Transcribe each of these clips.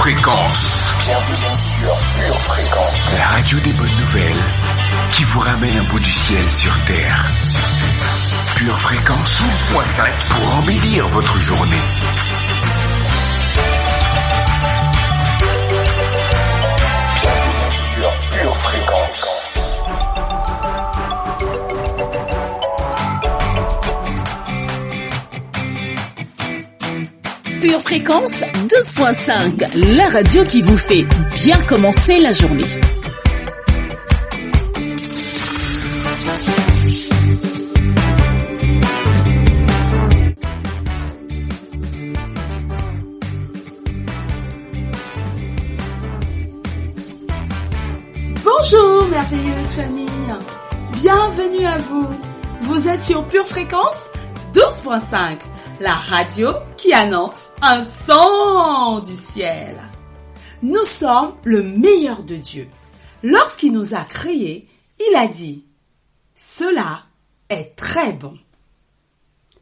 Fréquence. Bienvenue sur Pure Fréquence. La radio des bonnes nouvelles qui vous ramène un bout du ciel sur Terre. Pure Fréquence 12.5 pour embellir votre journée. Bienvenue sur Pure Fréquence. Pure Fréquence 12.5, la radio qui vous fait bien commencer la journée. Bonjour merveilleuse famille, bienvenue à vous. Vous êtes sur Pure Fréquence 12.5, la radio qui annonce un son du ciel. Nous sommes le meilleur de Dieu. Lorsqu'il nous a créés, il a dit « Cela est très bon ».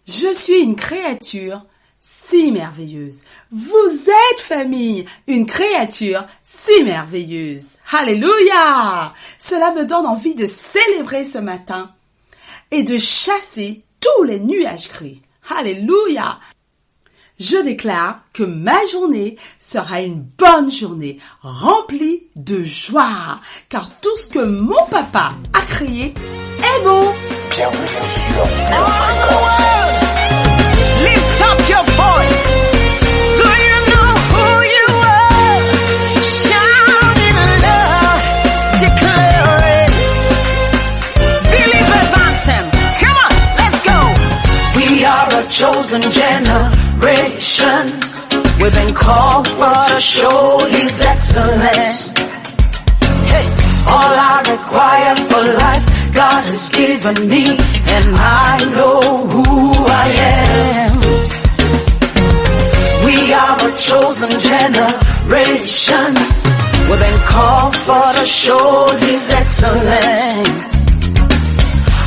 Je suis une créature si merveilleuse. Vous êtes, famille, une créature si merveilleuse. Alléluia! Cela me donne envie de célébrer ce matin et de chasser tous les nuages gris. Alléluia! Je déclare que ma journée sera une bonne journée, remplie de joie, car tout ce que mon papa a créé est bon. Bienvenue sur Pure Fréquence. Lift up your voice so you know who you are. Shout in love, declare it. Believers anthem. Come on, let's go. We are a chosen generation. We've been called for to show His excellence. Hey, all I require for life God has given me, and I know who I am. We are a chosen generation. We've been called for to show His excellence.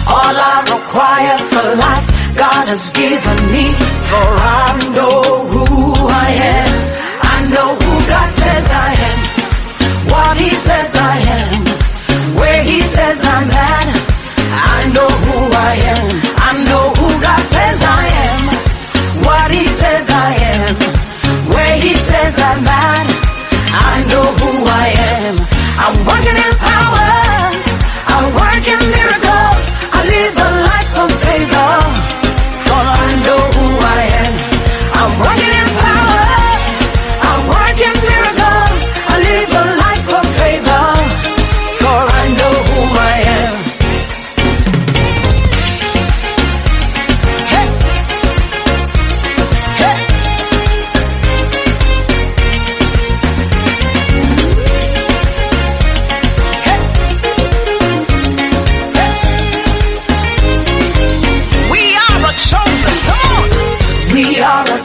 All I require for life God has given me, for I know who I am. I know who God says I am, what He says I am, where He says I'm at. I know who I am. I know who God says I am, what He says I am, where He says I'm at. I know who I am. I'm working in power, I work in miracles, I live a life of favor, for I know who I am. I'm working in power, I work in miracles, I live a life of favor, for I know who I am.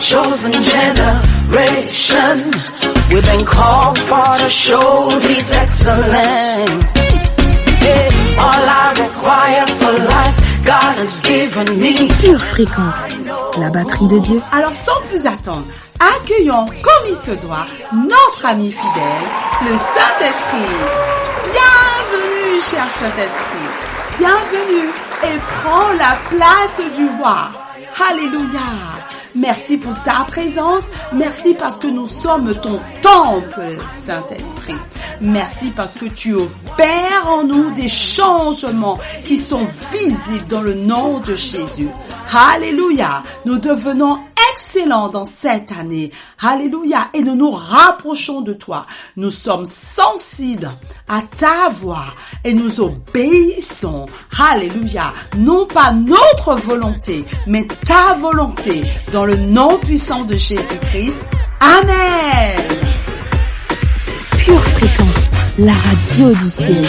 Chosen generation, we've been called for to show His excellence. Yeah, all I require for life, God has given me. Pure Fréquence, la batterie de Dieu. Alors sans plus attendre, accueillons comme il se doit notre ami fidèle, le Saint-Esprit. Bienvenue, cher Saint-Esprit. Bienvenue et prends la place du roi. Alléluia. Merci pour ta présence. Merci parce que nous sommes ton temple, Saint-Esprit. Merci parce que tu opères en nous des changements qui sont visibles dans le nom de Jésus. Alléluia. Nous devenons excellents dans cette année. Alléluia. Et nous nous rapprochons de toi. Nous sommes sensibles à ta voix et nous obéissons. Alléluia. Non pas notre volonté, mais ta volonté dans le nom puissant de Jésus-Christ. Amen. Pure Fréquence, la radio du ciel.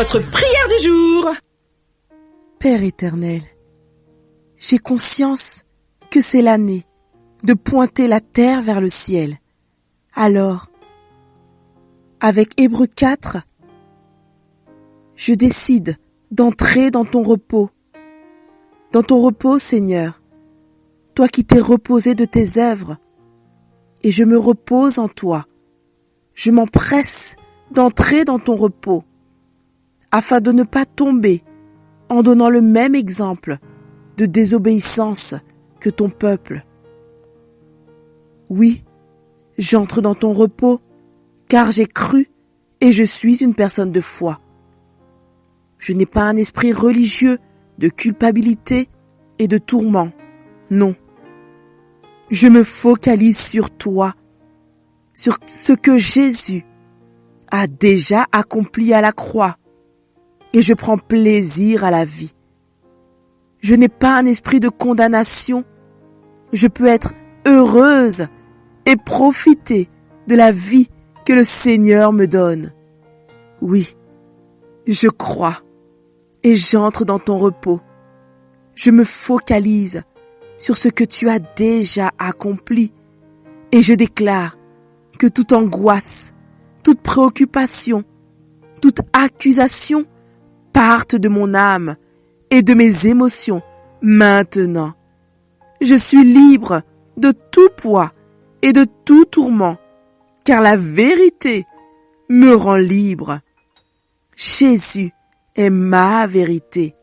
notre prière du jour. Père éternel, j'ai conscience que c'est l'année de pointer la terre vers le ciel. Alors, avec Hébreux 4, je décide d'entrer dans ton repos. Dans ton repos, Seigneur, toi qui t'es reposé de tes œuvres, et je me repose en toi. Je m'empresse d'entrer dans ton repos, afin de ne pas tomber en donnant le même exemple de désobéissance que ton peuple. Oui, j'entre dans ton repos, car j'ai cru et je suis une personne de foi. Je n'ai pas un esprit religieux de culpabilité et de tourment. Non. Je me focalise sur toi, sur ce que Jésus a déjà accompli à la croix, et je prends plaisir à la vie. Je n'ai pas un esprit de condamnation. Je peux être heureuse et profiter de la vie que le Seigneur me donne. Oui, je crois et j'entre dans ton repos. Je me focalise sur ce que tu as déjà accompli et je déclare que toute angoisse, toute préoccupation, toute accusation partent de mon âme et de mes émotions maintenant. Je suis libre de tout poids et de tout tourment, car la vérité me rend libre. Jésus est ma vérité.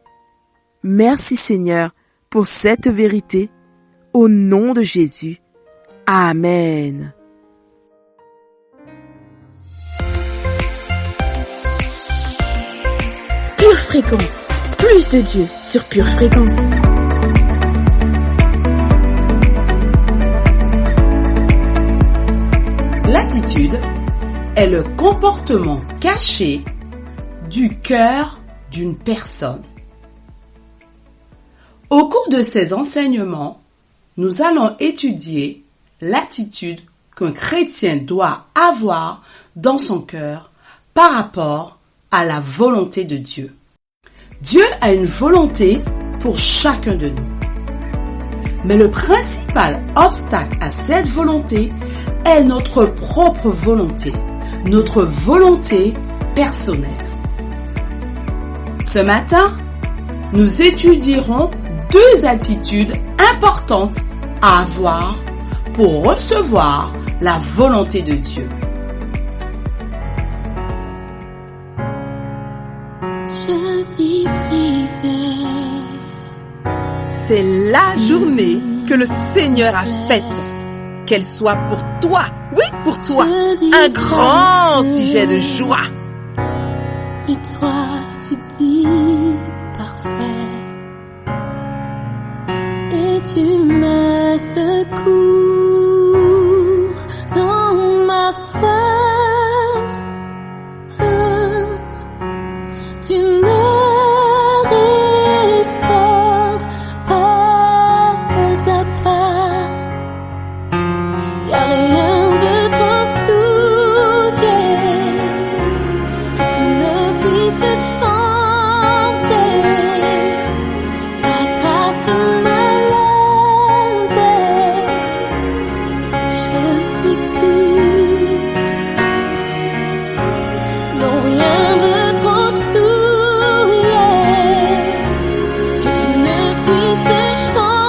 Merci Seigneur pour cette vérité. Au nom de Jésus. Amen. Pure Fréquence, plus de Dieu sur Pure Fréquence. L'attitude est le comportement caché du cœur d'une personne. Au cours de ces enseignements, nous allons étudier l'attitude qu'un chrétien doit avoir dans son cœur par rapport à la volonté de Dieu. Dieu a une volonté pour chacun de nous. Mais le principal obstacle à cette volonté est notre propre volonté, notre volonté personnelle. Ce matin, nous étudierons 2 attitudes importantes à avoir pour recevoir la volonté de Dieu. C'est la journée que le Seigneur a faite. Qu'elle soit pour toi, oui, pour toi, un grand sujet de joie. Et toi, tu dis parfait. Et tu me secours dans ma foi. Tu me restaures pas à pas. Y'a rien de trop souillé que tu ne puisses changer. Ta grâce m'a lavé. Je suis pure. Non, rien de trop souillé que tu ne puisses changer.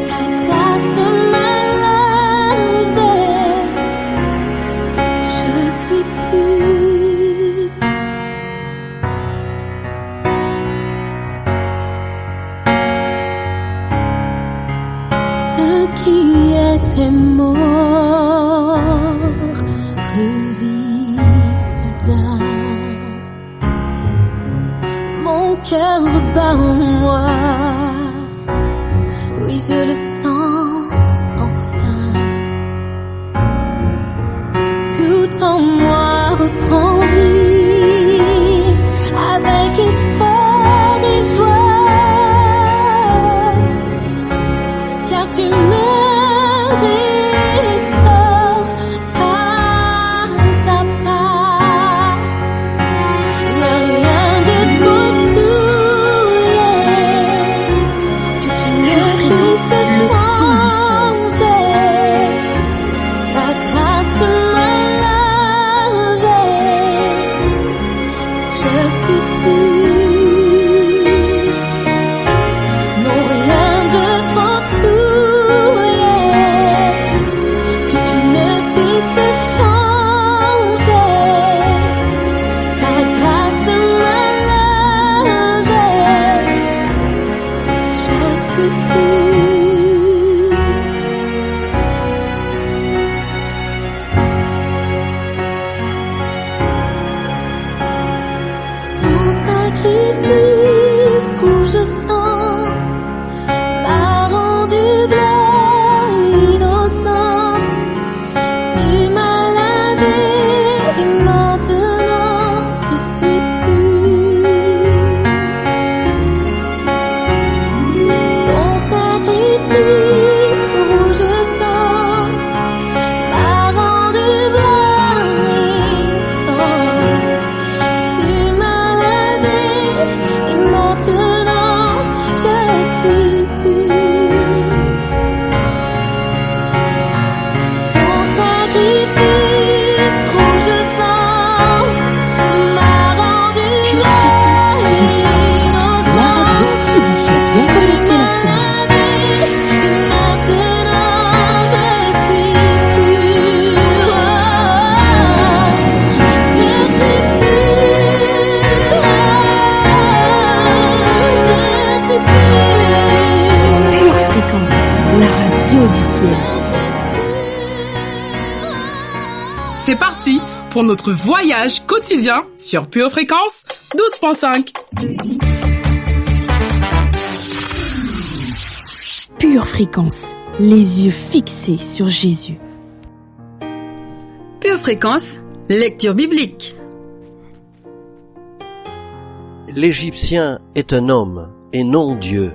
Ta grâce m'a lavé. Je suis pure. Ce qui était mort revit soudain. Mon cœur bat en moi. Oui, je le sens enfin. Tout en moi reprend vie avec espoir et joie. Car tu me restaures pas à pas. yeux du ciel. C'est parti pour notre voyage quotidien sur Pure Fréquence 12.5. Pure Fréquence, les yeux fixés sur Jésus. Pure Fréquence, lecture biblique. L'Égyptien est un homme et non Dieu.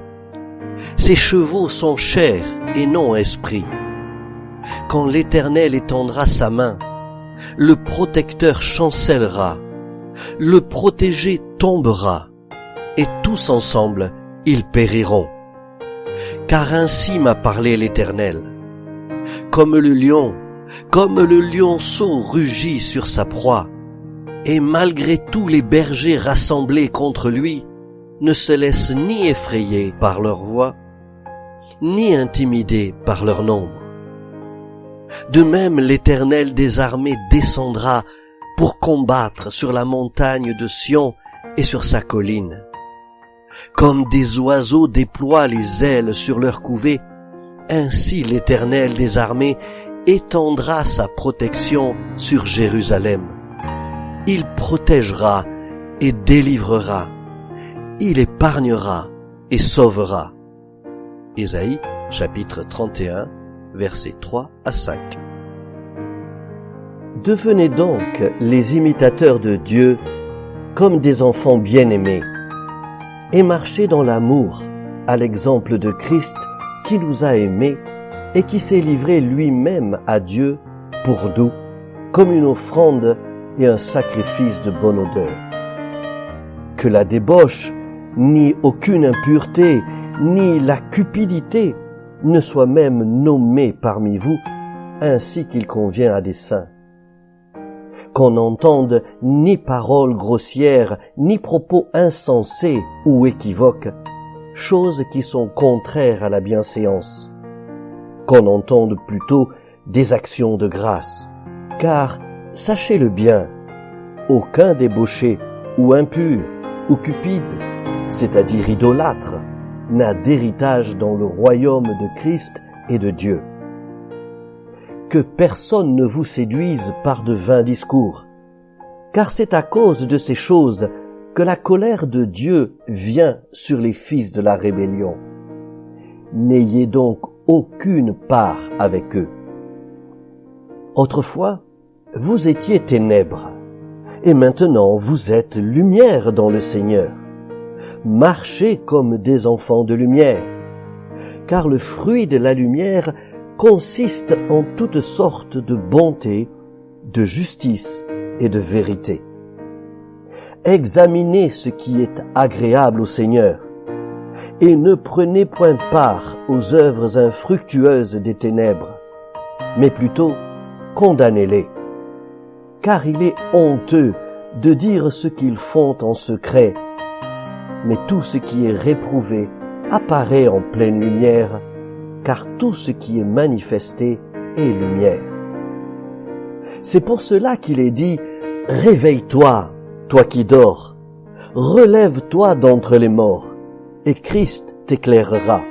Ses chevaux sont chair et non esprit. Quand l'Éternel étendra sa main, le protecteur chancellera, le protégé tombera, et tous ensemble ils périront. Car ainsi m'a parlé l'Éternel. Comme le lionceau rugit sur sa proie, et malgré tous les bergers rassemblés contre lui, ne se laissent ni effrayer par leur voix, ni intimider par leur nombre. De même, l'Éternel des armées descendra pour combattre sur la montagne de Sion et sur sa colline. Comme des oiseaux déploient les ailes sur leur couvée, ainsi l'Éternel des armées étendra sa protection sur Jérusalem. Il protégera et délivrera. Il épargnera et sauvera. Ésaïe, chapitre 31, versets 3 à 5. Devenez donc les imitateurs de Dieu comme des enfants bien-aimés et marchez dans l'amour à l'exemple de Christ qui nous a aimés et qui s'est livré lui-même à Dieu pour nous comme une offrande et un sacrifice de bonne odeur. Que la débauche, ni aucune impureté, ni la cupidité ne soient même nommées parmi vous, ainsi qu'il convient à des saints. Qu'on n'entende ni paroles grossières, ni propos insensés ou équivoques, choses qui sont contraires à la bienséance. Qu'on entende plutôt des actions de grâce. Car, sachez-le bien, aucun débauché ou impur ou cupide, c'est-à-dire idolâtre, n'a d'héritage dans le royaume de Christ et de Dieu. Que personne ne vous séduise par de vains discours, car c'est à cause de ces choses que la colère de Dieu vient sur les fils de la rébellion. N'ayez donc aucune part avec eux. Autrefois, vous étiez ténèbres, et maintenant vous êtes lumière dans le Seigneur. Marchez comme des enfants de lumière, car le fruit de la lumière consiste en toutes sortes de bonté, de justice et de vérité. Examinez ce qui est agréable au Seigneur, et ne prenez point part aux œuvres infructueuses des ténèbres, mais plutôt condamnez-les. Car il est honteux de dire ce qu'ils font en secret, mais tout ce qui est réprouvé apparaît en pleine lumière, car tout ce qui est manifesté est lumière. C'est pour cela qu'il est dit « Réveille-toi, toi qui dors, relève-toi d'entre les morts, et Christ t'éclairera. »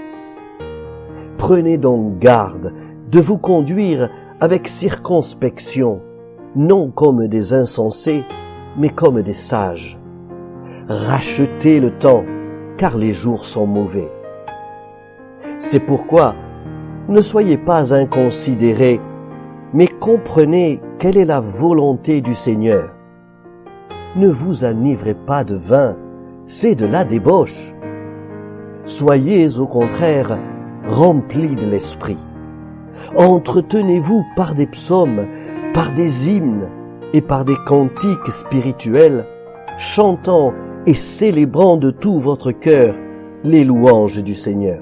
Prenez donc garde de vous conduire avec circonspection, non comme des insensés, mais comme des sages. Rachetez le temps, car les jours sont mauvais. C'est pourquoi, ne soyez pas inconsidérés, mais comprenez quelle est la volonté du Seigneur. Ne vous enivrez pas de vin, c'est de la débauche. Soyez au contraire remplis de l'esprit. Entretenez-vous par des psaumes, par des hymnes et par des cantiques spirituels, chantant et célébrant de tout votre cœur les louanges du Seigneur.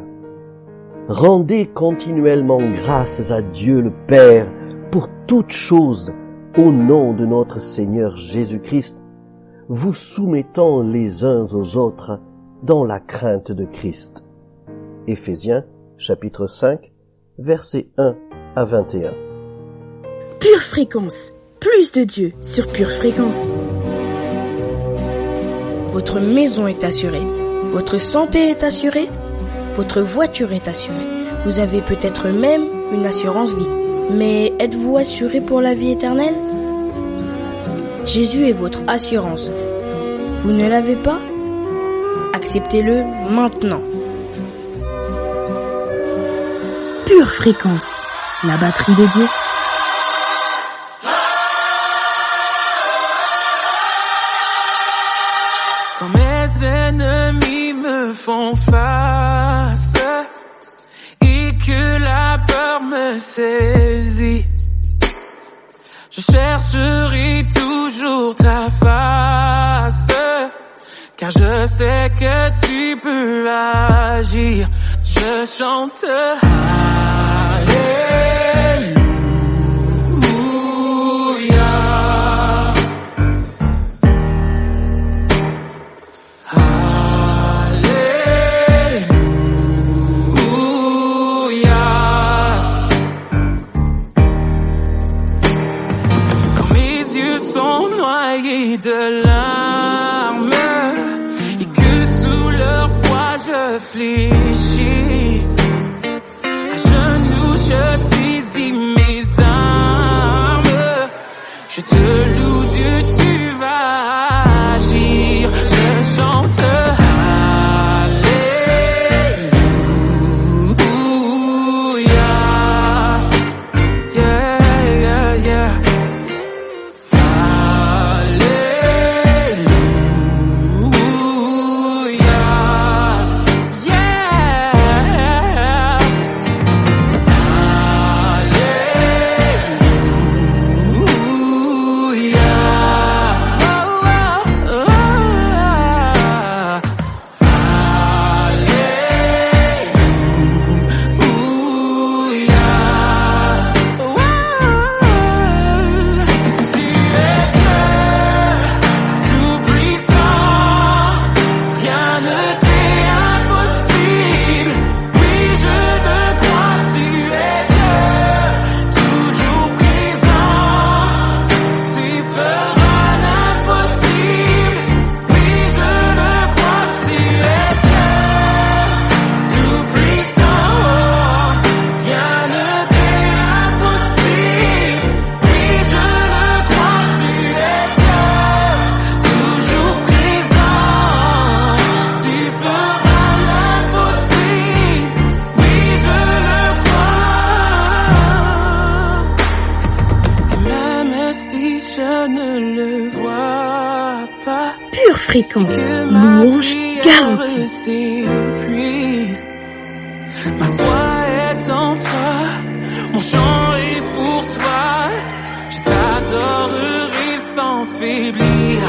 Rendez continuellement grâces à Dieu le Père pour toutes choses au nom de notre Seigneur Jésus-Christ, vous soumettant les uns aux autres dans la crainte de Christ. Éphésiens, chapitre 5, versets 1 à 21. Pure Fréquence, plus de Dieu sur Pure Fréquence. Votre maison est assurée, votre santé est assurée, votre voiture est assurée, Vous avez peut-être même une assurance vie. Mais êtes-vous assuré pour la vie éternelle? Jésus est votre assurance. Vous ne l'avez pas? Acceptez-le maintenant. Pure Fréquence, la batterie de Dieu. Quand mes ennemis me font face et que la peur me saisit, je chercherai toujours ta face, car je sais que tu peux agir. Je chante de larmes et que sous leur poids je fléchis. À genoux je saisis mes armes. Je te loue Dieu, tu vas agir. Je chante Fréquence, louange garantie. Ma voix est en toi, mon chant est pour toi. Je t'adorerai sans faiblir.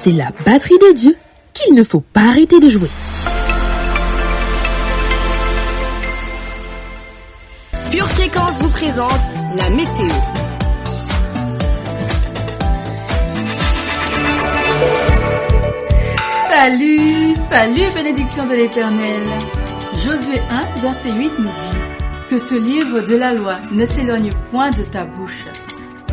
C'est la batterie de Dieu qu'il ne faut pas arrêter de jouer. Pure Fréquence vous présente la météo. Salut, bénédiction de l'Éternel. Josué 1, verset 8 nous dit que ce livre de la loi ne s'éloigne point de ta bouche.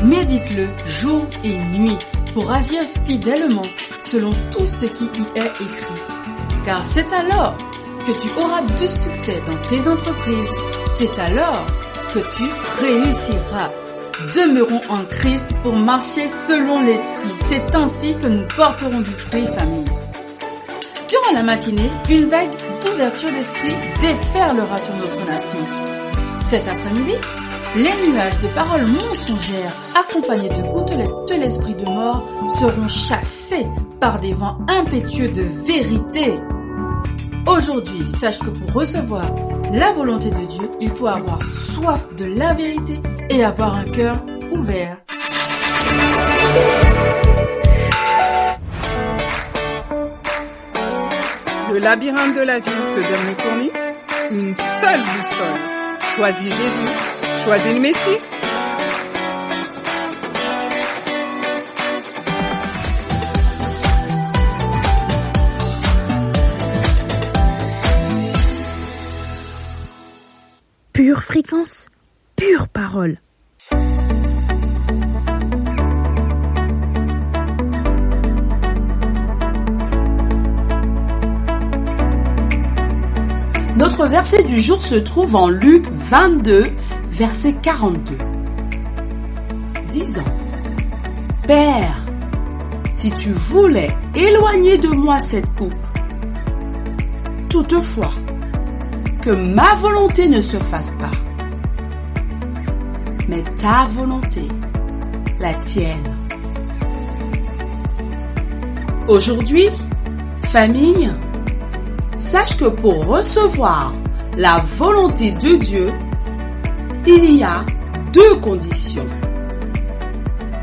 Médite-le jour et nuit, pour agir fidèlement selon tout ce qui y est écrit. Car c'est alors que tu auras du succès dans tes entreprises. C'est alors que tu réussiras. Demeurons en Christ pour marcher selon l'Esprit. C'est ainsi que nous porterons du fruit, famille. Durant la matinée, une vague d'ouverture d'esprit déferlera sur notre nation. Cet après-midi, les nuages de paroles mensongères accompagnés de gouttelettes de l'esprit de mort seront chassés par des vents impétueux de vérité. Aujourd'hui, sache que pour recevoir la volonté de Dieu, il faut avoir soif de la vérité et avoir un cœur ouvert. Le labyrinthe de la vie te donne le tournis. Une seule boussole. Choisis Jésus. Choisis le Messie. Pure fréquence, pure parole. Notre verset du jour se trouve en Luc 22, verset 42. Disant: Père, si tu voulais éloigner de moi cette coupe, toutefois, que ma volonté ne se fasse pas, mais ta volonté, la tienne. Aujourd'hui, famille, sache que pour recevoir la volonté de Dieu, il y a 2 conditions.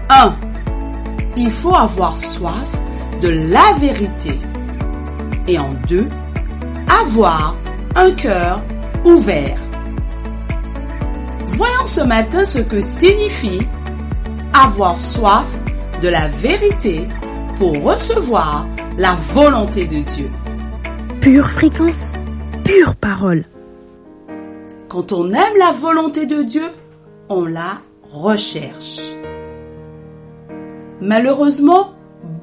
1. Il faut avoir soif de la vérité. Et en 2, avoir un cœur ouvert. Voyons ce matin ce que signifie avoir soif de la vérité pour recevoir la volonté de Dieu. Pure fréquence, pure parole. Quand on aime la volonté de Dieu, on la recherche. Malheureusement,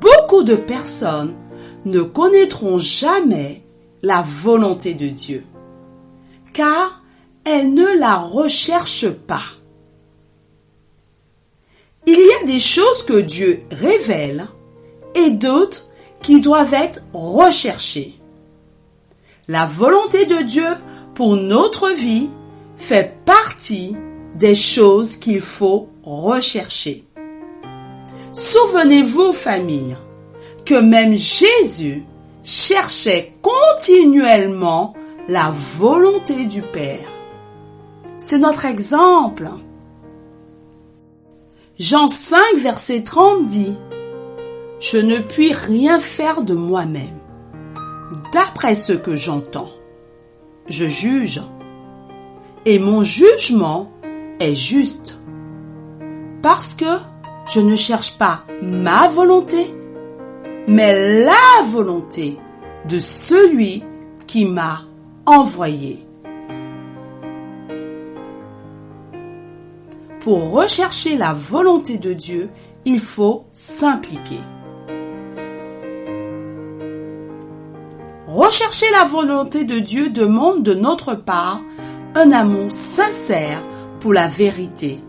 beaucoup de personnes ne connaîtront jamais la volonté de Dieu, car elles ne la recherchent pas. Il y a des choses que Dieu révèle et d'autres qui doivent être recherchées. La volonté de Dieu pour notre vie fait partie des choses qu'il faut rechercher. Souvenez-vous, famille, que même Jésus cherchait continuellement la volonté du Père. C'est notre exemple. Jean 5, verset 30 dit: « Je ne puis rien faire de moi-même. D'après ce que j'entends, je juge, et mon jugement est juste, parce que je ne cherche pas ma volonté, mais la volonté de celui qui m'a envoyé. » Pour rechercher la volonté de Dieu, il faut s'impliquer. Rechercher la volonté de Dieu demande de notre part un amour sincère pour la vérité,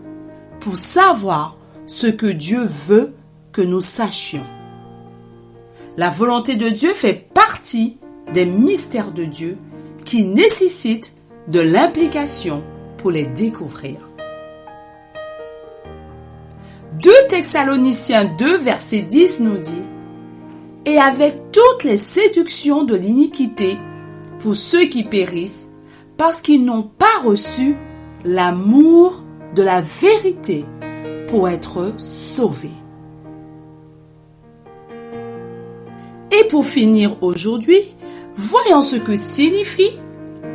pour savoir ce que Dieu veut que nous sachions. La volonté de Dieu fait partie des mystères de Dieu qui nécessitent de l'implication pour les découvrir. 2 Thessaloniciens 2, verset 10 nous dit: « Et avec toutes les séductions de l'iniquité pour ceux qui périssent, parce qu'ils n'ont pas reçu l'amour de la vérité pour être sauvés. » Et pour finir aujourd'hui, voyons ce que signifie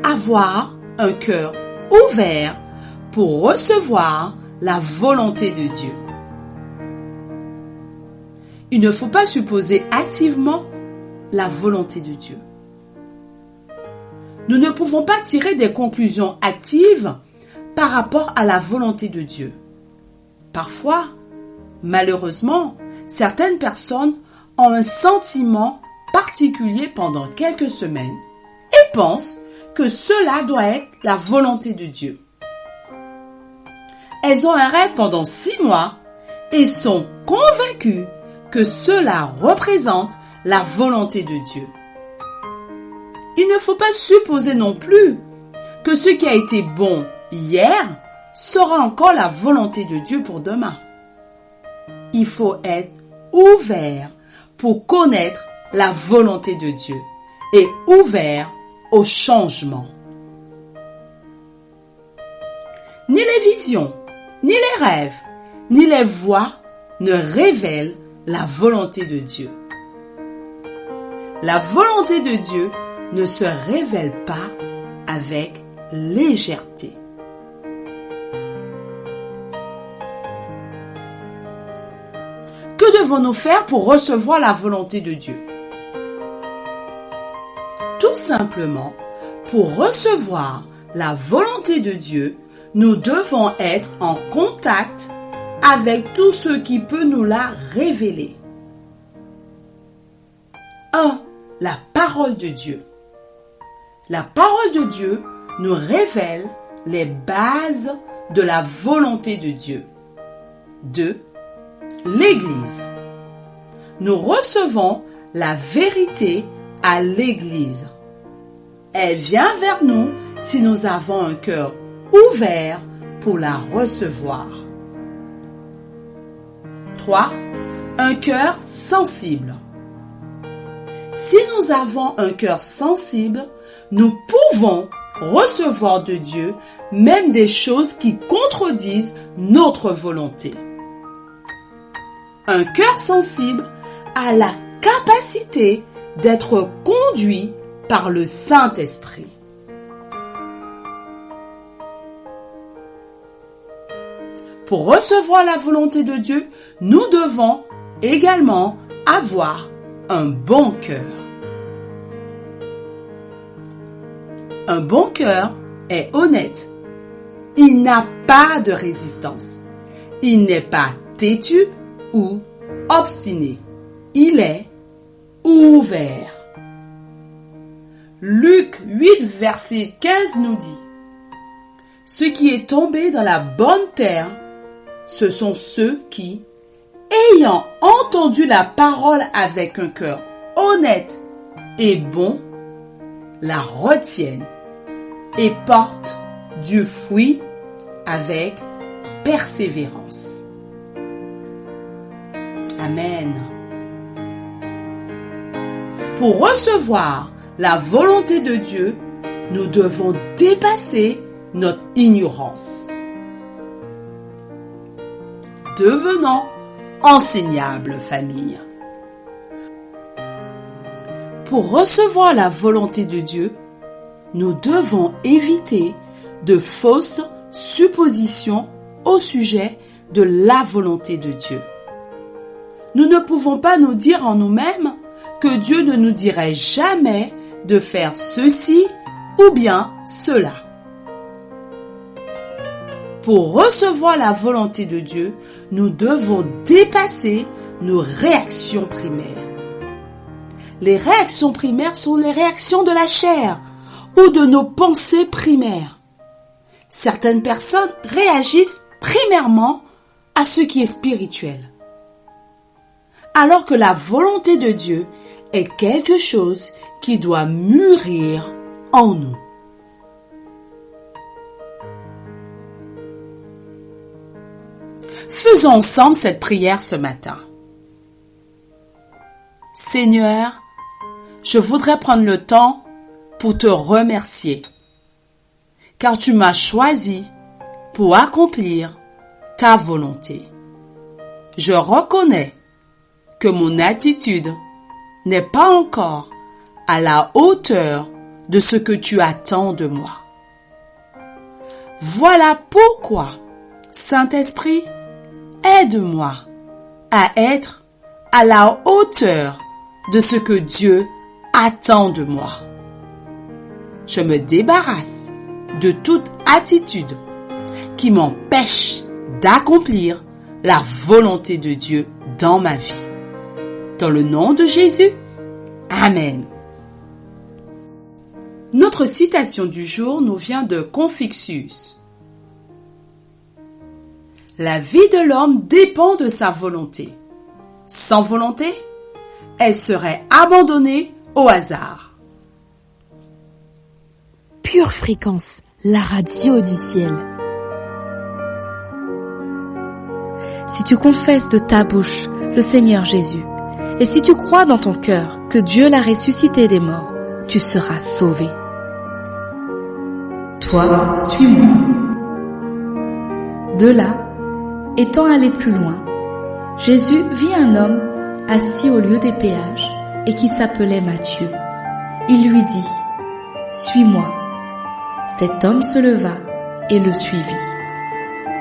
avoir un cœur ouvert pour recevoir la volonté de Dieu. Il ne faut pas supposer activement la volonté de Dieu. Nous ne pouvons pas tirer des conclusions actives par rapport à la volonté de Dieu. Parfois, malheureusement, Certaines personnes ont un sentiment particulier pendant quelques semaines et pensent que cela doit être la volonté de Dieu. Elles ont un rêve pendant 6 mois et sont convaincues que cela représente la volonté de Dieu. Il ne faut pas supposer non plus que ce qui a été bon hier sera encore la volonté de Dieu pour demain. Il faut être ouvert pour connaître la volonté de Dieu et ouvert au changement. Ni les visions, ni les rêves, ni les voix ne révèlent la volonté de Dieu. La volonté de Dieu ne se révèle pas avec légèreté. Que devons-nous faire pour recevoir la volonté de Dieu? Tout simplement, pour recevoir la volonté de Dieu, nous devons être en contact avec tout ce qui peut nous la révéler. 1. La parole de Dieu. La parole de Dieu nous révèle les bases de la volonté de Dieu. 2. L'Église. Nous recevons la vérité à l'Église. Elle vient vers nous si nous avons un cœur ouvert pour la recevoir. 3. Un cœur sensible. Si nous avons un cœur sensible, nous pouvons recevoir de Dieu même des choses qui contredisent notre volonté. Un cœur sensible a la capacité d'être conduit par le Saint-Esprit. Pour recevoir la volonté de Dieu, nous devons également avoir un bon cœur. Un bon cœur est honnête. Il n'a pas de résistance. Il n'est pas têtu ou obstiné. Il est ouvert. Luc 8, verset 15 nous dit: Ce qui est tombé dans la bonne terre, ce sont ceux qui, ayant entendu la parole avec un cœur honnête et bon, la retiennent et portent du fruit avec persévérance. Amen. Pour recevoir la volonté de Dieu, nous devons dépasser notre ignorance. Devenons enseignables, famille. Pour recevoir la volonté de Dieu, nous devons éviter de fausses suppositions au sujet de la volonté de Dieu. Nous ne pouvons pas nous dire en nous-mêmes que Dieu ne nous dirait jamais de faire ceci ou bien cela. Pour recevoir la volonté de Dieu, nous devons dépasser nos réactions primaires. Les réactions primaires sont les réactions de la chair ou de nos pensées primaires. Certaines personnes réagissent primairement à ce qui est spirituel, alors que la volonté de Dieu est quelque chose qui doit mûrir en nous. Faisons ensemble cette prière ce matin. Seigneur, je voudrais prendre le temps pour te remercier, car tu m'as choisi pour accomplir ta volonté. Je reconnais que mon attitude n'est pas encore à la hauteur de ce que tu attends de moi. Voilà pourquoi, Saint-Esprit, aide-moi à être à la hauteur de ce que Dieu attend de moi. Je me débarrasse de toute attitude qui m'empêche d'accomplir la volonté de Dieu dans ma vie. Dans le nom de Jésus, Amen. Notre citation du jour nous vient de Confucius. La vie de l'homme dépend de sa volonté. Sans volonté, elle serait abandonnée au hasard. Pure Fréquence, la radio du ciel. Si tu confesses de ta bouche le Seigneur Jésus, et si tu crois dans ton cœur que Dieu l'a ressuscité des morts, tu seras sauvé. Toi, suis-moi. De là, étant allé plus loin, Jésus vit un homme assis au lieu des péages et qui s'appelait Matthieu. Il lui dit, « Suis-moi ». Cet homme se leva et le suivit.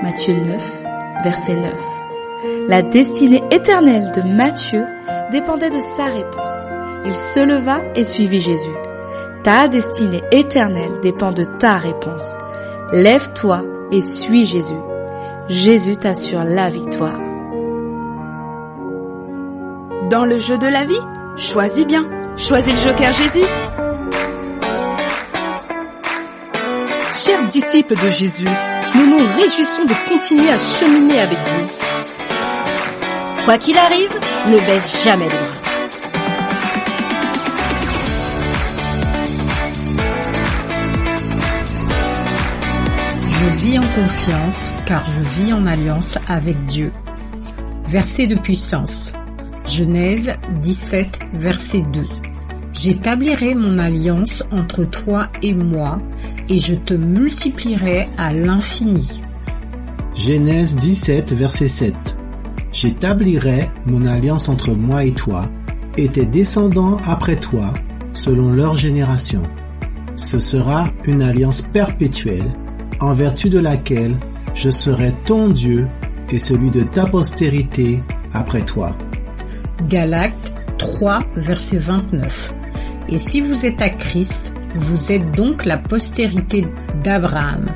Matthieu 9, verset 9. La destinée éternelle de Matthieu dépendait de sa réponse. Il se leva et suivit Jésus. Ta destinée éternelle dépend de ta réponse. Lève-toi et suis Jésus. Jésus t'assure la victoire. Dans le jeu de la vie, choisis bien. Choisis le joker Jésus. Chers disciples de Jésus, nous nous réjouissons de continuer à cheminer avec vous. Quoi qu'il arrive, ne baisse jamais les bras. Je vis en confiance car je vis en alliance avec Dieu. Verset de puissance. Genèse 17, verset 2. J'établirai mon alliance entre toi et moi et je te multiplierai à l'infini. Genèse 17, verset 7. J'établirai mon alliance entre moi et toi et tes descendants après toi selon leur génération. Ce sera une alliance perpétuelle en vertu de laquelle je serai ton Dieu et celui de ta postérité après toi. Galates 3, verset 29. Et si vous êtes à Christ, vous êtes donc la postérité d'Abraham,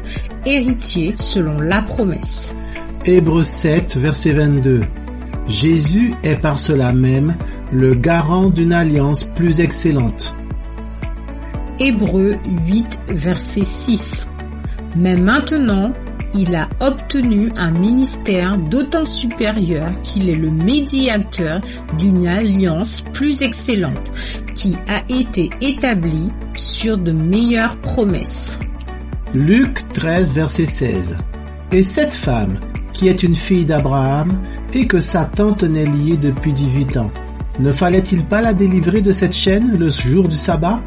héritier selon la promesse. Hébreux 7, verset 22. Jésus est par cela même le garant d'une alliance plus excellente. Hébreux 8, verset 6. Mais maintenant, il a obtenu un ministère d'autant supérieur qu'il est le médiateur d'une alliance plus excellente, qui a été établie sur de meilleures promesses. Luc 13, verset 16. Et cette femme, qui est une fille d'Abraham et que Satan tenait liée depuis 18 ans, ne fallait-il pas la délivrer de cette chaîne le jour du sabbat?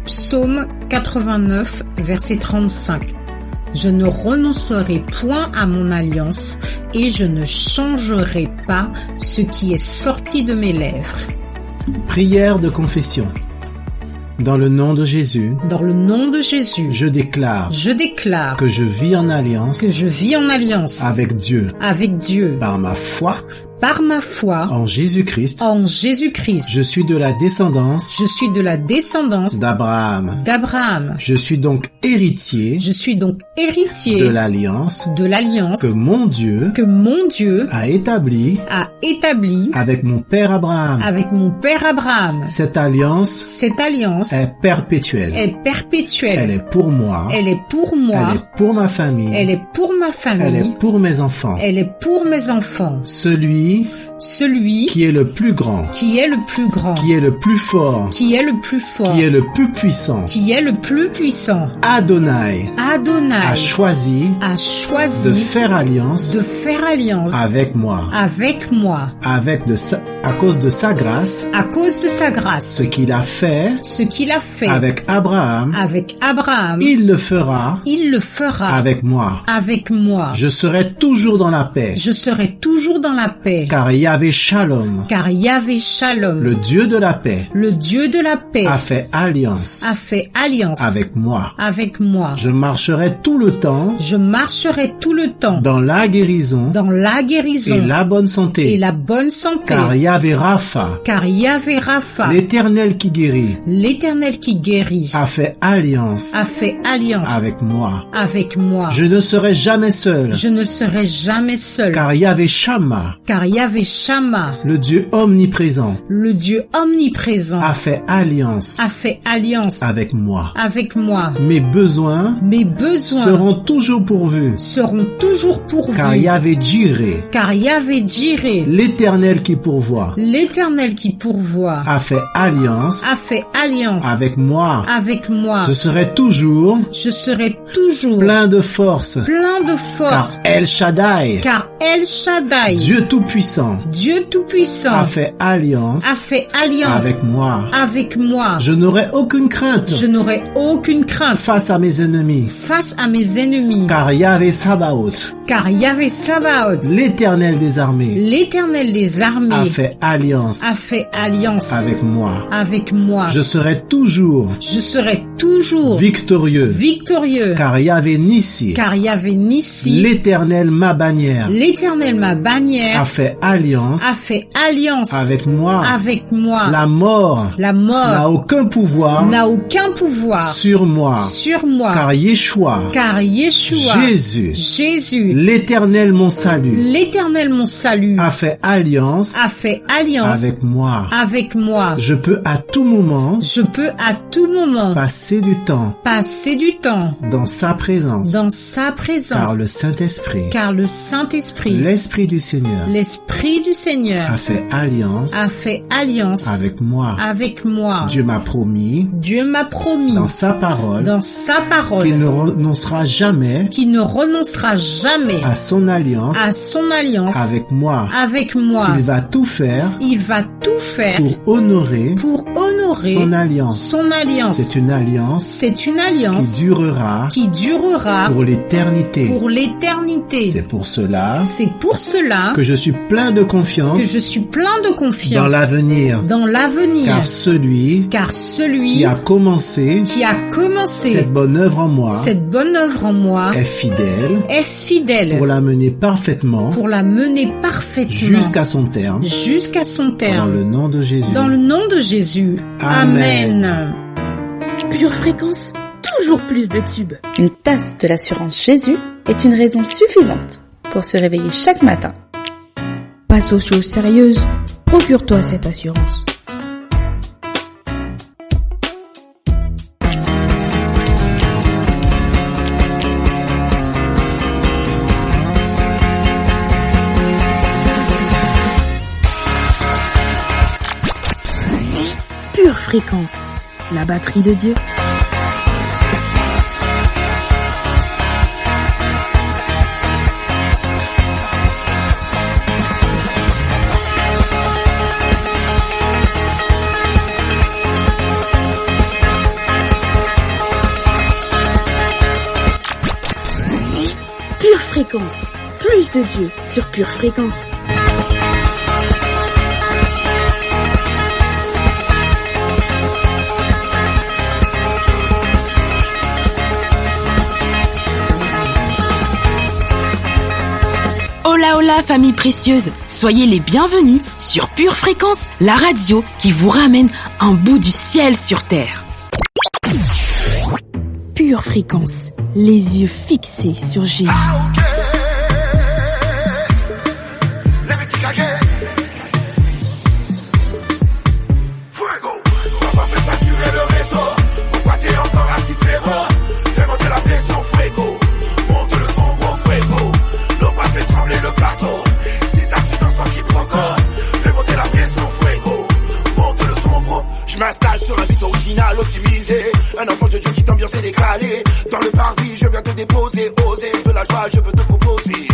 Psaume 89, verset 35. Je ne renoncerai point à mon alliance et je ne changerai pas ce qui est sorti de mes lèvres. Prière de confession. Dans le nom de Jésus, je déclare que je vis en alliance avec Dieu par ma foi en Jésus-Christ, je suis de la descendance d'Abraham. Je suis donc héritier de l'alliance que mon Dieu a établie avec mon père Abraham. Cette alliance est perpétuelle. Elle est pour moi. Elle est pour ma famille. Elle est pour mes enfants. Celui qui est le plus grand, qui est le plus fort, qui est le plus puissant, Adonai a choisi de faire alliance avec moi, à cause de sa grâce, ce qu'il a fait avec Abraham, il le fera avec moi. Je serai toujours dans la paix. Car Yahvé Shalom, le Dieu de la paix, a fait alliance avec moi. Je marcherai tout le temps dans la guérison et la bonne santé. Car Yahvé Rapha, l'Éternel qui guérit, a fait alliance, avec moi. Je ne serai jamais seul, car Yahvé Shammah, le Dieu omniprésent, a fait alliance, avec moi. Mes besoins seront toujours pourvus, car Yahvé Jireh, l'Éternel qui pourvoit, a fait alliance, avec moi. Je serai toujours plein de force, car El Shaddai, Dieu Tout-Puissant, a fait alliance, avec moi. Je n'aurai aucune crainte, face à mes ennemis, car Yahvé Sabaoth, l'Éternel des armées, a fait alliance, avec moi. Je serai toujours victorieux, car Yahvé Nissi, l'Éternel ma bannière, a fait alliance, avec moi. La mort n'a aucun pouvoir, sur moi, car Yeshua, Jésus, l'Éternel mon salut, a fait alliance, avec moi. Je peux à tout moment, passer du temps, dans sa présence, car le Saint-Esprit, l'Esprit du Seigneur, a fait alliance, avec moi. Dieu m'a promis, dans sa parole, qu'il ne renoncera jamais, à son alliance, avec moi. Il va tout faire, pour honorer, son alliance. C'est une alliance, qui durera, pour l'éternité. C'est pour cela, que je suis plein de confiance, dans l'avenir. Car celui, qui a commencé, cette bonne œuvre en moi, est fidèle, pour la mener parfaitement, jusqu'à son terme, dans le nom de Jésus. Amen. Pure Fréquence, toujours plus de tubes. Une tasse de l'assurance Jésus est une raison suffisante pour se réveiller chaque matin. Passe aux choses sérieuses, procure-toi cette assurance. Pure Fréquence, la batterie de Dieu. Pure Fréquence, plus de Dieu sur Pure Fréquence. Hola hola famille précieuse, soyez les bienvenus sur Pure Fréquence, la radio qui vous ramène un bout du ciel sur terre. Pure Fréquence, les yeux fixés sur Jésus. Je m'installe sur un beat original optimisé, un enfant de Dieu qui t'ambiance et décalé. Dans le parvis, je viens te déposer, oser de la joie, je veux te proposer.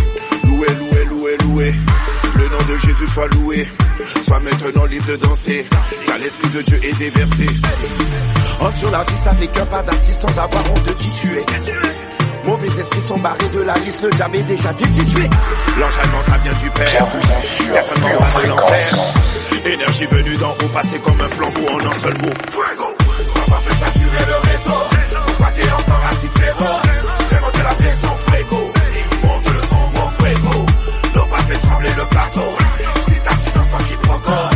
Loué, loué, loué, loué, le nom de Jésus soit loué. Sois maintenant libre de danser, car l'Esprit de Dieu est déversé. Entre sur la piste avec un pas d'artiste sans avoir honte de qui tu es. Mauvais esprits sont barrés de la liste, le diable est déjà destitué. L'entraînement ça vient du Père, personne n'en va de l'enfer. Énergie venue d'en haut, passée comme un flambeau en un seul mot. Fuego, on va faire saturer le réseau. Pourquoi t'es encore à différent? Fais monter la pression, Fuego. Monte le son, bon Fuego. L'eau pas fait trembler le plateau. Si t'as tu dans son qui prend corps.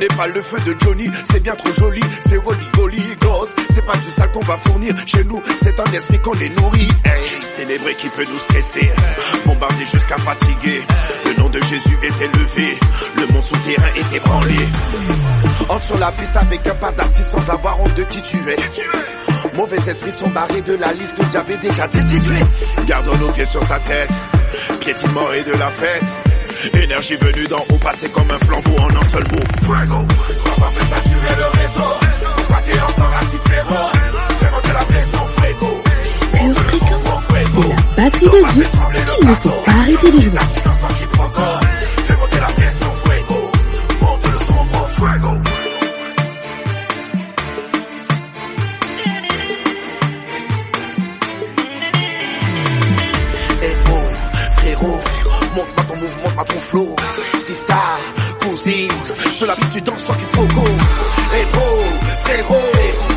n'est pas le feu de Johnny, c'est bien trop joli, c'est Holy Ghost. C'est pas du sale qu'on va fournir chez nous, c'est un esprit qu'on les nourrit. Hey, célébrer qui peut nous stresser, bombarder jusqu'à fatiguer. Le nom de Jésus est élevé, le monde souterrain est ébranlé. Entre sur la piste avec un pas d'artiste sans avoir honte de qui tu es. Mauvais esprits sont barrés de la liste, le diable est déjà destitué. Gardons nos pieds sur sa tête, piétinement et de la fête. Énergie venue d'en haut, passée comme un flambeau en un seul mot. Fuego, on va faire saturer le réseau. Pâté encore à différent, fais monter la pression. Fuego, Pure Fréquence, c'est la batterie de Dieu qu'il ne faut pas arrêter de jouer. Fais monter la pression. Fuego, monte le son, bon fuego. Monte-moi ton mouvement, monte-moi ton flow. Sista, cousine, sur la piste tu danses, toi qui poco. Hey bro, frérot,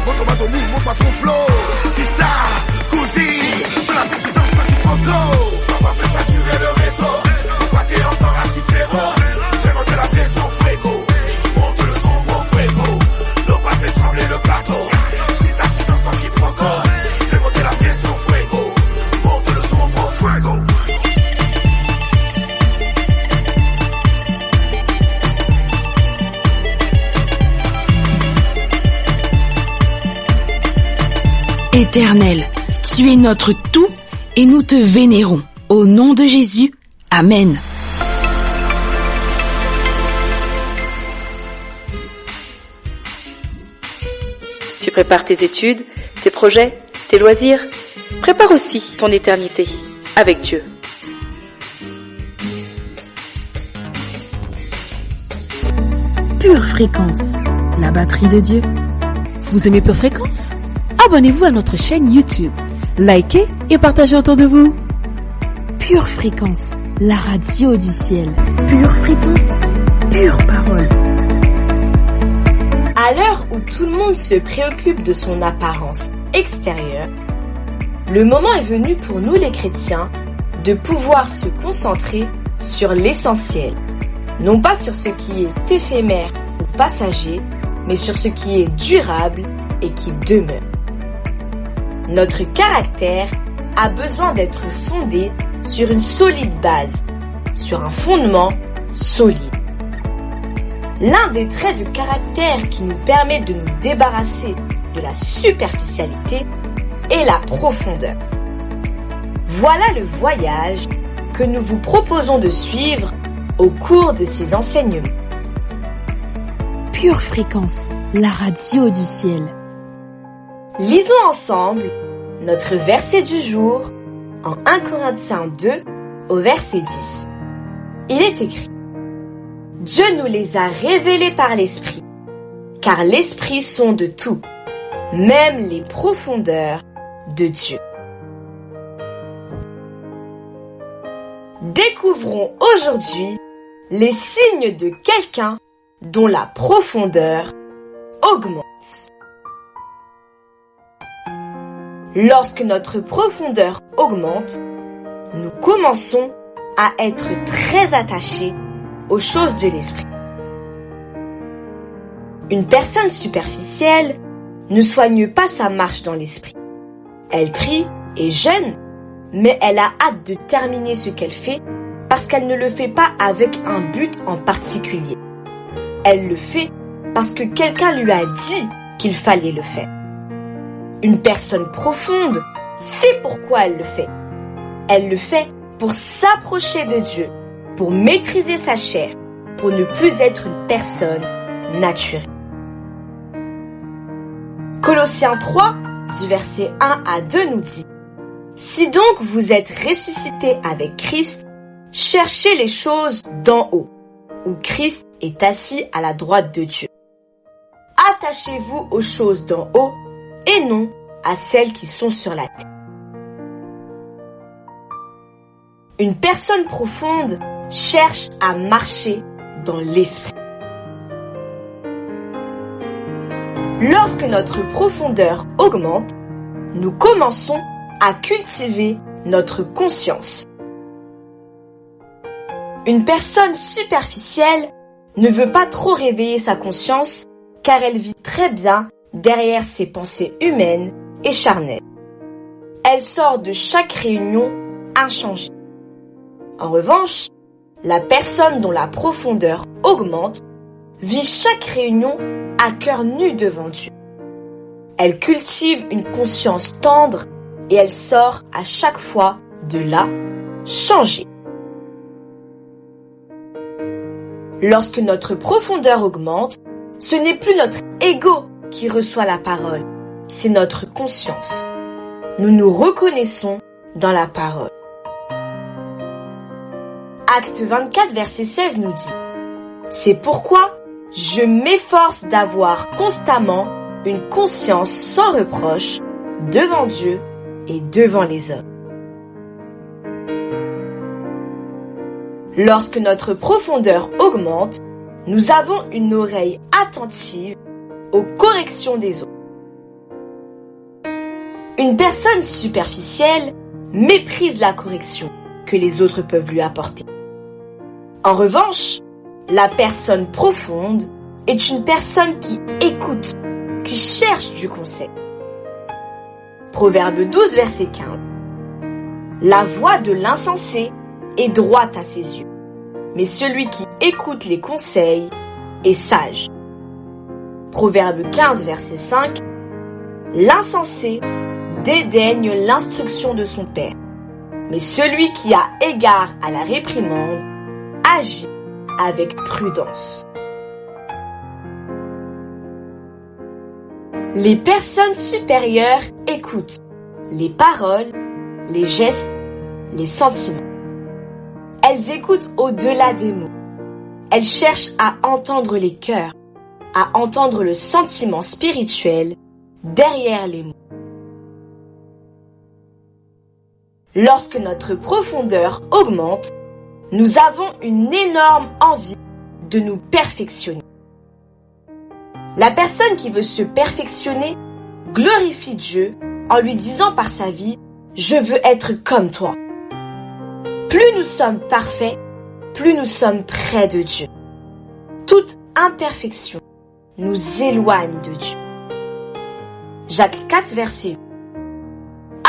montre-moi ton mouvement, montre-moi ton flow. Sista, cousine, sur la piste tu danses, toi qui poco. On va faire saturer le réseau, pas t'es encore assez féroce. Fais monter la pression, fuego, monte le son, bon fuego. L'eau pas fait trembler le plateau. Sista, tu danses, toi qui poco. Fais monter la pression, fuego, monte le son, bon fuego. Éternel, tu es notre tout et nous te vénérons. Au nom de Jésus, Amen. Tu prépares tes études, tes projets, tes loisirs. Prépare aussi ton éternité avec Dieu. Pure Fréquence, la batterie de Dieu. Vous aimez Pure Fréquence? Abonnez-vous à notre chaîne YouTube, likez et partagez autour de vous. Pure Fréquence, la radio du ciel. Pure Fréquence, pure parole. À l'heure où tout le monde se préoccupe de son apparence extérieure, le moment est venu pour nous les chrétiens de pouvoir se concentrer sur l'essentiel. Non pas sur ce qui est éphémère ou passager, mais sur ce qui est durable et qui demeure. Notre caractère a besoin d'être fondé sur une solide base, sur un fondement solide. L'un des traits de caractère qui nous permet de nous débarrasser de la superficialité est la profondeur. Voilà le voyage que nous vous proposons de suivre au cours de ces enseignements. Pure Fréquence, la radio du ciel. Lisons ensemble notre verset du jour en 1 Corinthiens 2 au verset 10. Il est écrit: Dieu nous les a révélés par l'Esprit, car l'Esprit sonde tout, même les profondeurs de Dieu. Découvrons aujourd'hui les signes de quelqu'un dont la profondeur augmente. Lorsque notre profondeur augmente, nous commençons à être très attachés aux choses de l'esprit. Une personne superficielle ne soigne pas sa marche dans l'esprit. Elle prie et jeûne, mais elle a hâte de terminer ce qu'elle fait parce qu'elle ne le fait pas avec un but en particulier. Elle le fait parce que quelqu'un lui a dit qu'il fallait le faire. Une personne profonde sait pourquoi elle le fait. Elle le fait pour s'approcher de Dieu, pour maîtriser sa chair, pour ne plus être une personne naturelle. Colossiens 3, du verset 1 à 2 nous dit: Si donc vous êtes ressuscités avec Christ, cherchez les choses d'en haut, où Christ est assis à la droite de Dieu. Attachez-vous aux choses d'en haut et non à celles qui sont sur la terre. Une personne profonde cherche à marcher dans l'esprit. Lorsque notre profondeur augmente, nous commençons à cultiver notre conscience. Une personne superficielle ne veut pas trop réveiller sa conscience car elle vit très bien derrière ses pensées humaines et charnelles. Elle sort de chaque réunion inchangée. En revanche, la personne dont la profondeur augmente vit chaque réunion à cœur nu devant Dieu. Elle cultive une conscience tendre et elle sort à chaque fois de là changée. Lorsque notre profondeur augmente, ce n'est plus notre ego qui reçoit la parole, c'est notre conscience. Nous nous reconnaissons dans la parole. Acte 24, verset 16 nous dit « C'est pourquoi je m'efforce d'avoir constamment une conscience sans reproche devant Dieu et devant les hommes. » Lorsque notre profondeur augmente, nous avons une oreille attentive aux corrections des autres. Une personne superficielle méprise la correction que les autres peuvent lui apporter. En revanche, la personne profonde est une personne qui écoute, qui cherche du conseil. Proverbe 12, verset 15. La voix de l'insensé est droite à ses yeux, mais celui qui écoute les conseils est sage. Proverbe 15, verset 5. L'insensé dédaigne l'instruction de son père, mais celui qui a égard à la réprimande agit avec prudence. Les personnes supérieures écoutent les paroles, les gestes, les sentiments. Elles écoutent au-delà des mots. Elles cherchent à entendre les cœurs, à entendre le sentiment spirituel derrière les mots. Lorsque notre profondeur augmente, nous avons une énorme envie de nous perfectionner. La personne qui veut se perfectionner glorifie Dieu en lui disant par sa vie « Je veux être comme toi ». Plus nous sommes parfaits, plus nous sommes près de Dieu. Toute imperfection nous éloigne de Dieu. Jacques 4, verset 8.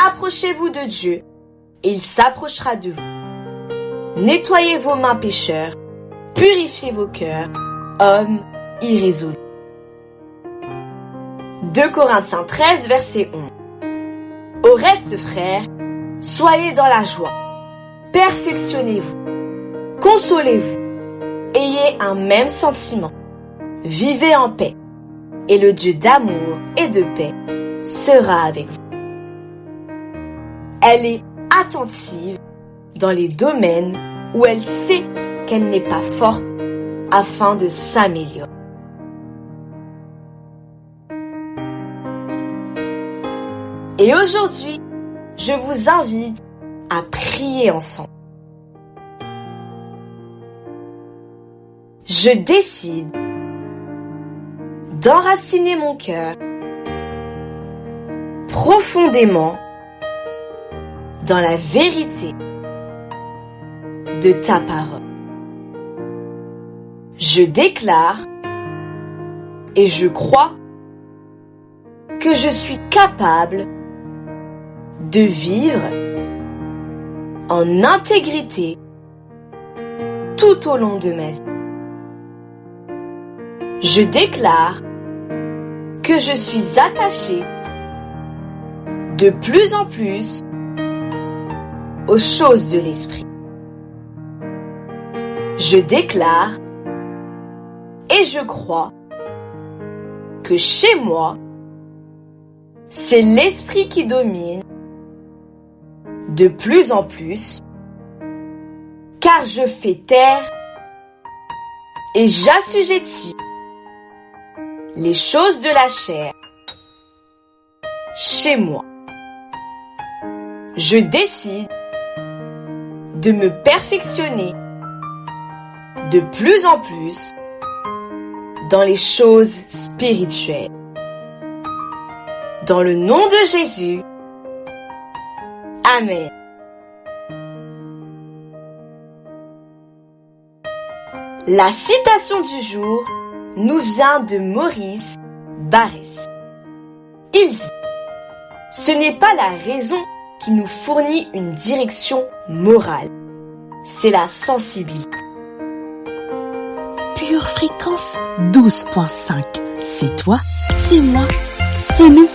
Approchez-vous de Dieu et il s'approchera de vous. Nettoyez vos mains pécheurs, purifiez vos cœurs, hommes irrésolus. 2 Corinthiens 13, verset 11. Au reste, frères, soyez dans la joie, perfectionnez-vous, consolez-vous, ayez un même sentiment, vivez en paix, et le Dieu d'amour et de paix sera avec vous. Elle est attentive dans les domaines où elle sait qu'elle n'est pas forte afin de s'améliorer. Et aujourd'hui, je vous invite à prier ensemble. Je décide d'enraciner mon cœur profondément dans la vérité de ta parole. Je déclare et je crois que je suis capable de vivre en intégrité tout au long de ma vie. Je déclare que je suis attaché de plus en plus aux choses de l'esprit. Je déclare et je crois que chez moi, c'est l'esprit qui domine de plus en plus, car je fais taire et j'assujettis les choses de la chair chez moi. Je décide de me perfectionner de plus en plus dans les choses spirituelles. Dans le nom de Jésus, Amen. La citation du jour nous vient de Maurice Barrès. Il dit « Ce n'est pas la raison qui nous fournit une direction morale, c'est la sensibilité. » Pure Fréquence 12.5. C'est toi, c'est moi, c'est nous.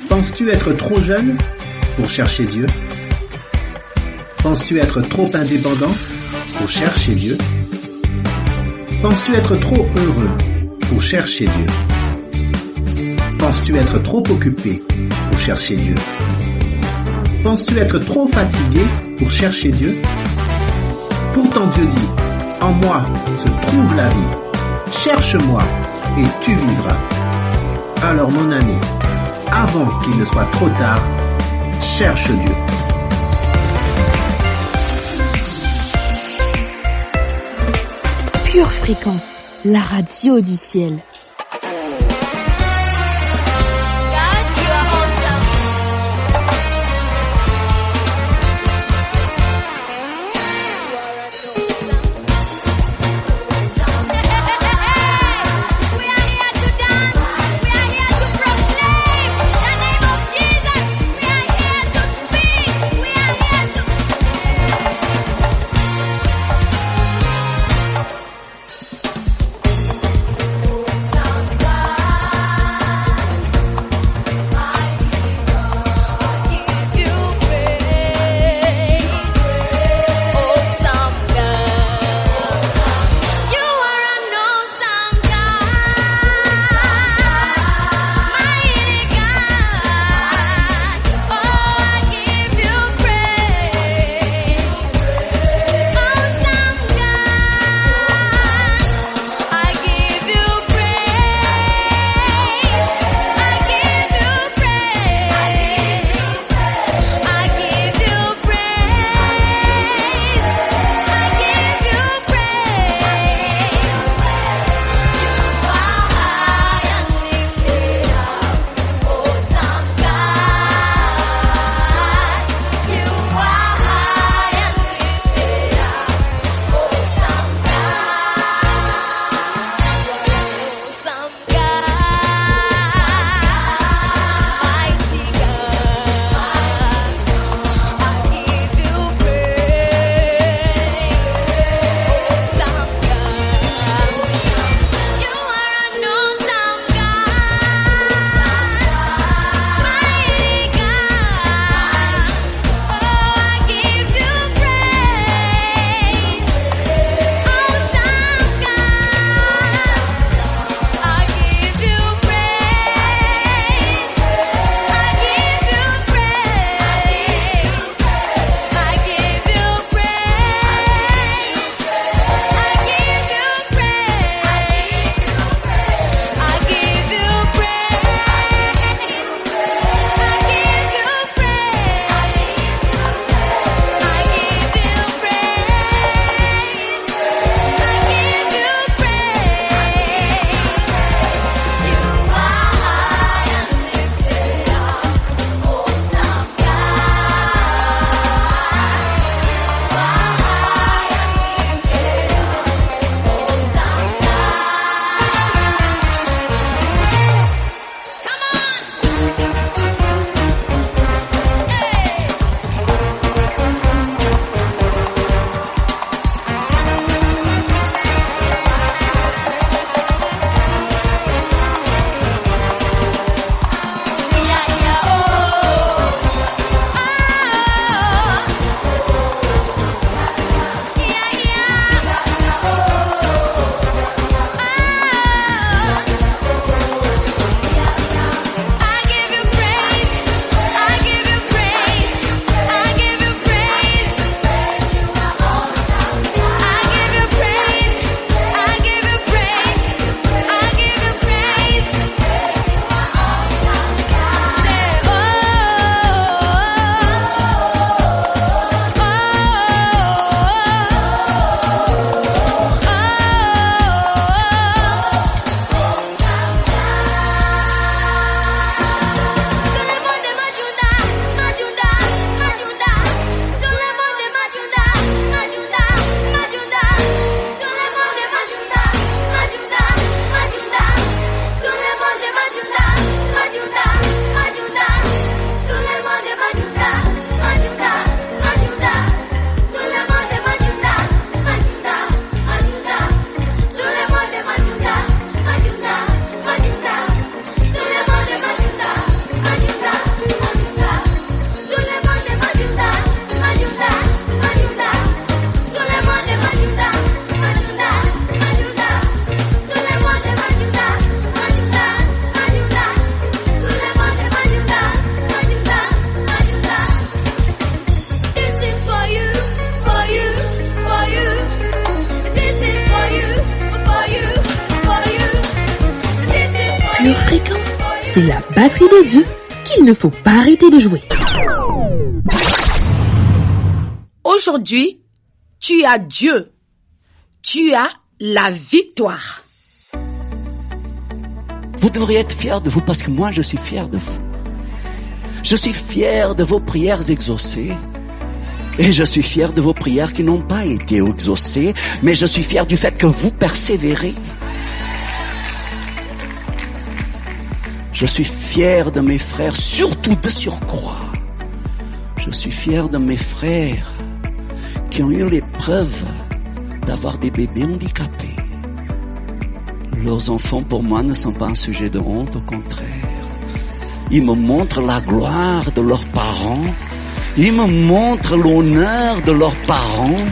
Penses-tu être trop jeune pour chercher Dieu? Penses-tu être trop indépendant pour chercher Dieu? Penses-tu être trop heureux pour chercher Dieu? Penses-tu être trop occupé pour chercher Dieu? Penses-tu être trop fatigué pour chercher Dieu? Pourtant Dieu dit, en moi se trouve la vie. Cherche-moi et tu vivras. Alors mon ami, avant qu'il ne soit trop tard, cherche Dieu. Pure Fréquence, la radio du ciel. Pure Fréquence, c'est la batterie de Dieu qu'il ne faut pas arrêter de jouer. Aujourd'hui, tu as Dieu. Tu as la victoire. Vous devriez être fiers de vous parce que moi je suis fier de vous. Je suis fier de vos prières exaucées. Et je suis fier de vos prières qui n'ont pas été exaucées. Mais je suis fier du fait que vous persévérez. Je suis fier de mes frères, surtout de surcroît. Je suis fier de mes frères qui ont eu l'épreuve d'avoir des bébés handicapés. Leurs enfants, pour moi, ne sont pas un sujet de honte, au contraire. Ils me montrent la gloire de leurs parents. Ils me montrent l'honneur de leurs parents.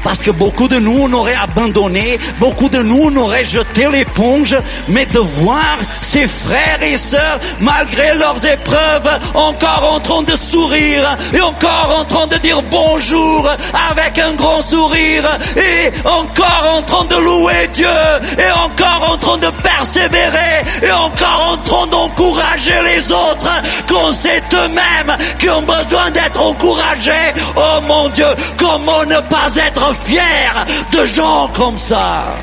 Parce que beaucoup de nous, on aurait abandonné, beaucoup de nous, on aurait jeté l'éponge, mais de voir ces frères et sœurs, malgré leurs épreuves, encore en train de sourire, et encore en train de dire bonjour, avec un grand sourire, et encore en train de louer Dieu, et encore en train de persévérer, et encore en train d'encourager les autres, quand c'est eux-mêmes qui ont besoin d'être encouragés. Oh mon Dieu, comment ne pas être fier de gens comme ça?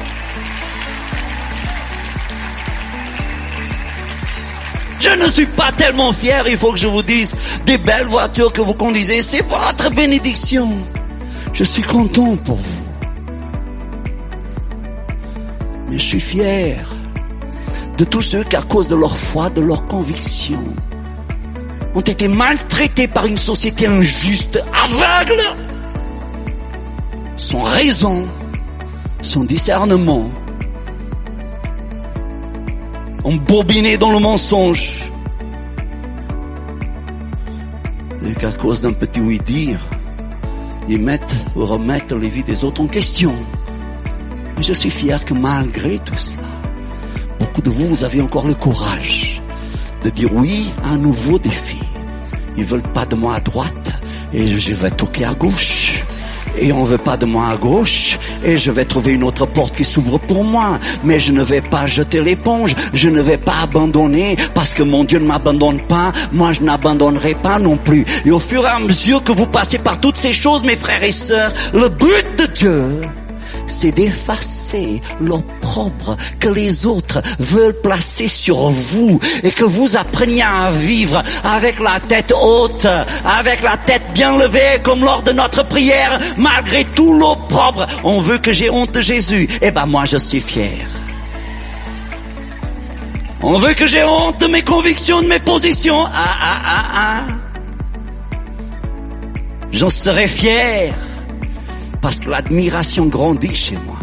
Je ne suis pas tellement fier, il faut que je vous dise, des belles voitures que vous conduisez, c'est votre bénédiction. Je suis content pour vous. Mais je suis fier de tous ceux qui, à cause de leur foi, de leur conviction, ont été maltraités par une société injuste, aveugle. Son raison, son discernement, embobiné dans le mensonge, et qu'à cause d'un petit oui-dire, ils mettent ou remettent les vies des autres en question. Et je suis fier que malgré tout cela, beaucoup de vous avez encore le courage de dire oui à un nouveau défi. Ils veulent pas de moi à droite, et je vais toquer à gauche. Et on veut pas de moi à gauche, et je vais trouver une autre porte qui s'ouvre pour moi. Mais je ne vais pas jeter l'éponge, je ne vais pas abandonner, parce que mon Dieu ne m'abandonne pas, moi je n'abandonnerai pas non plus. Et au fur et à mesure que vous passez par toutes ces choses, mes frères et sœurs, le but de Dieu, c'est d'effacer l'opprobre que les autres veulent placer sur vous, et que vous appreniez à vivre avec la tête haute, avec la tête bien levée, comme lors de notre prière, malgré tout l'opprobre. On veut que j'ai honte de Jésus. Eh ben moi je suis fier. On veut que j'ai honte de mes convictions, de mes positions. J'en serai fier. Parce que l'admiration grandit chez moi.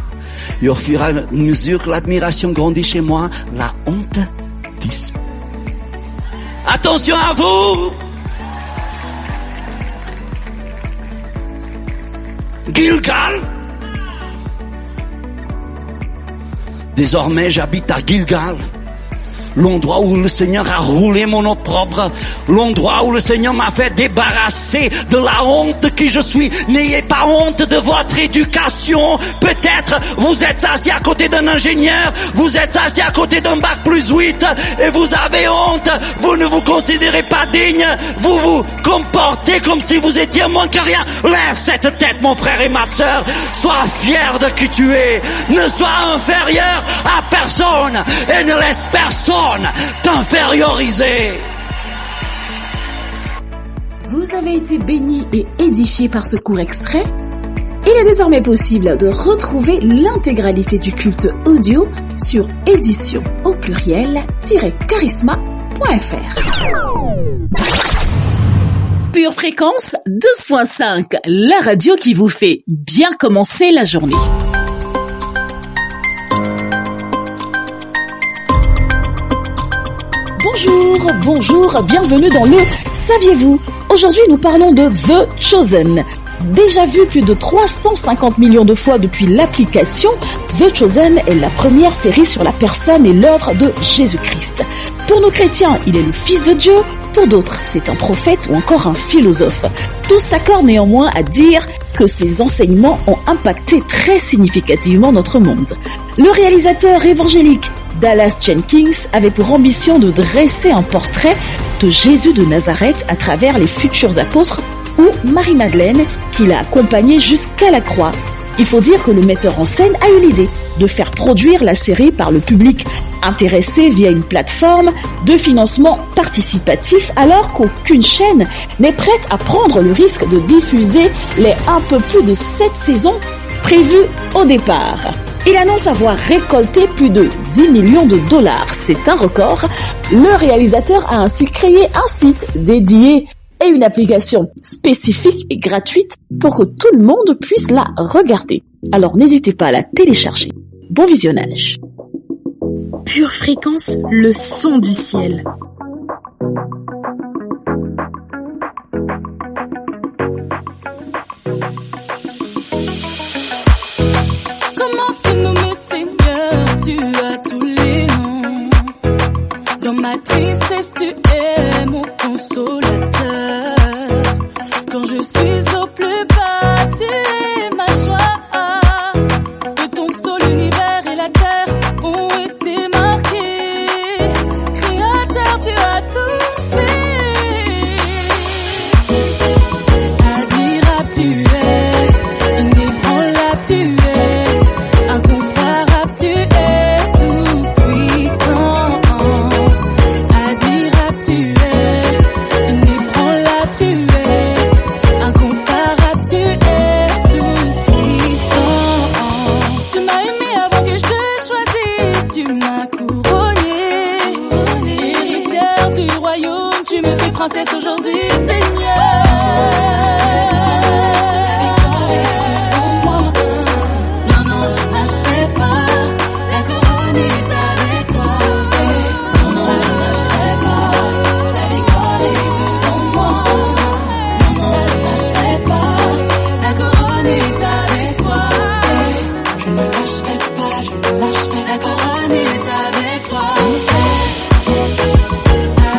Et au fur et à mesure que l'admiration grandit chez moi, la honte disparaît. Attention à vous! Gilgal. Désormais, j'habite à Gilgal. L'endroit où le Seigneur a roulé mon opprobre, l'endroit où le Seigneur m'a fait débarrasser de la honte qui je suis. N'ayez pas honte de votre éducation. Peut-être vous êtes assis à côté d'un ingénieur, vous êtes assis à côté d'un bac plus 8 et vous avez honte. Vous ne vous considérez pas digne, vous vous comportez comme si vous étiez moins que rien. Lève cette tête, mon frère et ma sœur, sois fier de qui tu es, ne sois inférieur à personne et ne laisse personne t'inférioriser. Vous avez été bénis et édifiés par ce court extrait? Il est désormais possible de retrouver l'intégralité du culte audio sur édition au pluriel-charisma.fr. Pure Fréquence 12.5, la radio qui vous fait bien commencer la journée. Bonjour, bienvenue dans le Saviez-vous? Aujourd'hui, nous parlons de The Chosen. Déjà vu plus de 350 millions de fois depuis l'application, The Chosen est la première série sur la personne et l'œuvre de Jésus-Christ. Pour nos chrétiens, il est le Fils de Dieu. Pour d'autres, c'est un prophète ou encore un philosophe. Tous s'accordent néanmoins à dire que ses enseignements ont impacté très significativement notre monde. Le réalisateur évangélique Dallas Jenkins avait pour ambition de dresser un portrait de Jésus de Nazareth à travers les futurs apôtres ou Marie-Madeleine qui l'a accompagné jusqu'à la croix. Il faut dire que le metteur en scène a eu l'idée de faire produire la série par le public intéressé via une plateforme de financement participatif alors qu'aucune chaîne n'est prête à prendre le risque de diffuser les un peu plus de 7 saisons prévues au départ. Il annonce avoir récolté plus de 10 millions de dollars. C'est un record. Le réalisateur a ainsi créé un site dédié et une application spécifique et gratuite pour que tout le monde puisse la regarder. Alors n'hésitez pas à la télécharger. Bon visionnage. Pure Fréquence, le son du ciel. Comment te nommer Seigneur, tu as tous les noms. Dans ma tristesse, tu es mon consolateur. Quand je suis au plus bas, tu es ma joie. De ton sol, l'univers et la terre ont été marqués. Créateur, tu as tout fait. Admirable, tu es. Inébranlable, tu es. Incomparable, tu es. Tout puissant. Admirable, tu es. Inébranlable, tu es. Incomparable, tu es. Tout puissant. Tu m'as aimé avant que je te choisisse. Tu m'as couronné. Héritière du royaume, tu me fais princesse aujourd'hui, Seigneur. Non, non, je lâcherai pas. La couronne est avec toi. Non, non, je lâcherai pas. La victoire est devant moi. Non, non, je lâcherai pas. La couronne est avec toi. Je ne lâcherai pas, je ne lâcherai pas. La couronne est avec toi.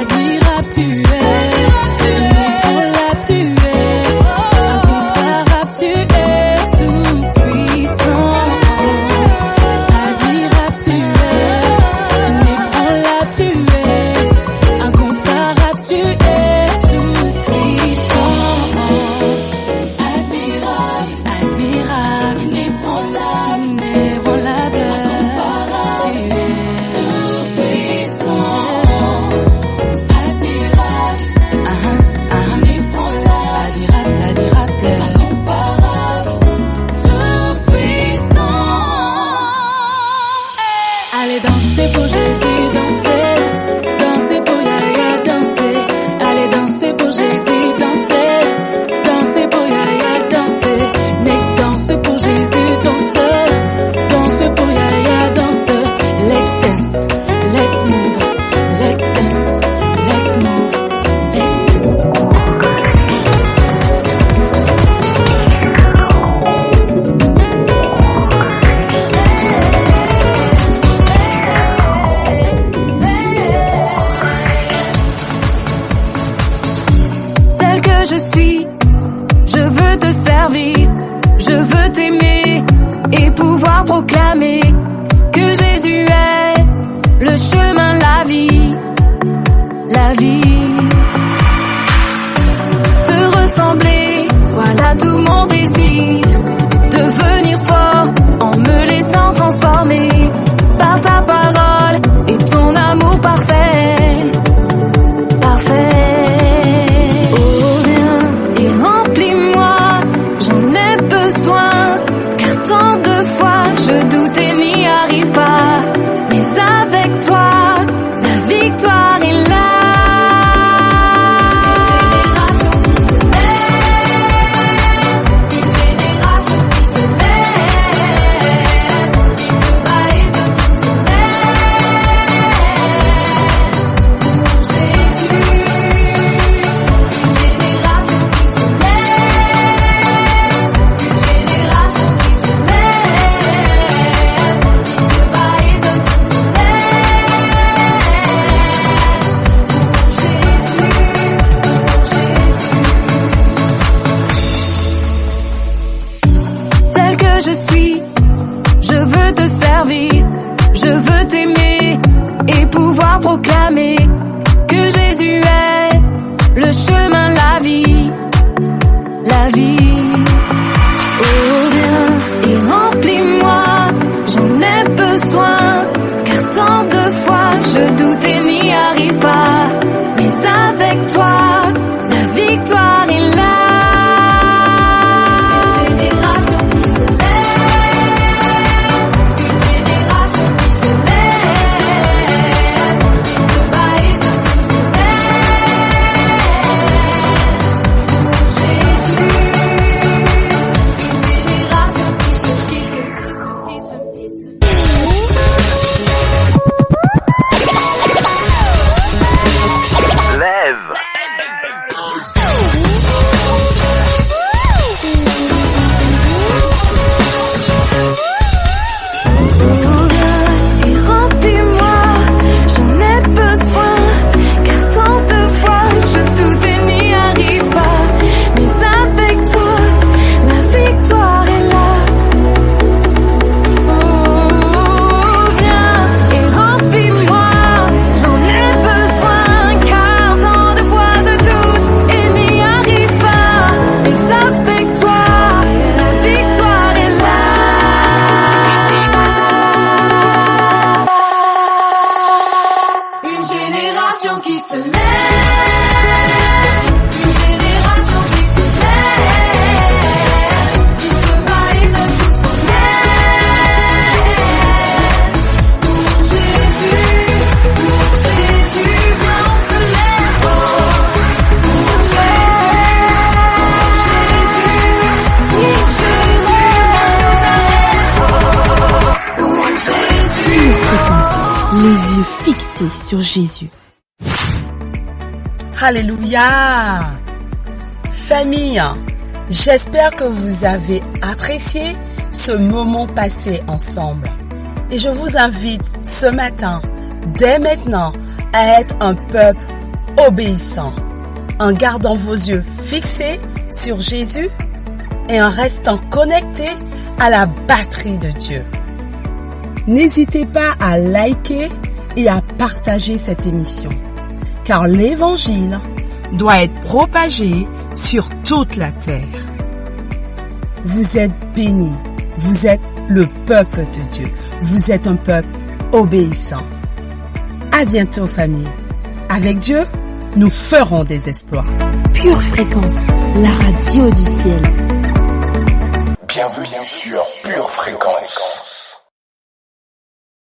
Admirable, tu es. Inébranlable, tu es. Incomparable, tu es. Tout puissant. Admirable, tu es. Inébranlable, tu es. Incomparable, tu es. Tout puissant. Admirable, admirable, inébranlable, inébranlable. Incomparable, tu es. Tout puissant. Admirable, inébranlable, admirable, incomparable, tout puissant. Allez danser pour Jésus, danser, danser pour Yaya, danser. Allez danser pour Jésus, danser, danser pour Yaya, danser. Next danse pour Jésus, danse, danse pour Yaya, danse. Let's dance, let's move, let's dance, let's move, let's dance. Tel que je suis, je veux te servir, je veux t'aimer et pouvoir proclamer que Jésus est le chemin, la vie, la vie. Te ressembler, voilà tout mon désir, devenir fort en me laissant transformer par ta parole et ton amour parfait, parfait. Oh viens et remplis-moi, j'en ai besoin, car tant de fois je doute et n'y arrive pas, mais avec toi, la victoire est là. Une génération pouvoir proclamer que Jésus est le chemin, la vie, la vie. Oh viens et remplis-moi, j'en ai besoin, car tant de fois je doute et n'y arrive pas. Mais avec toi, la victoire est là. Les yeux fixés sur Jésus. Alléluia! Famille, j'espère que vous avez apprécié ce moment passé ensemble. Et je vous invite ce matin, dès maintenant, à être un peuple obéissant, en gardant vos yeux fixés sur Jésus et en restant connectés à la batterie de Dieu. N'hésitez pas à liker et à partager cette émission, car l'évangile doit être propagé sur toute la terre. Vous êtes bénis, vous êtes le peuple de Dieu, vous êtes un peuple obéissant. À bientôt famille. Avec Dieu, nous ferons des exploits. Pure Fréquence, la radio du ciel. Bienvenue sur Pure Fréquence.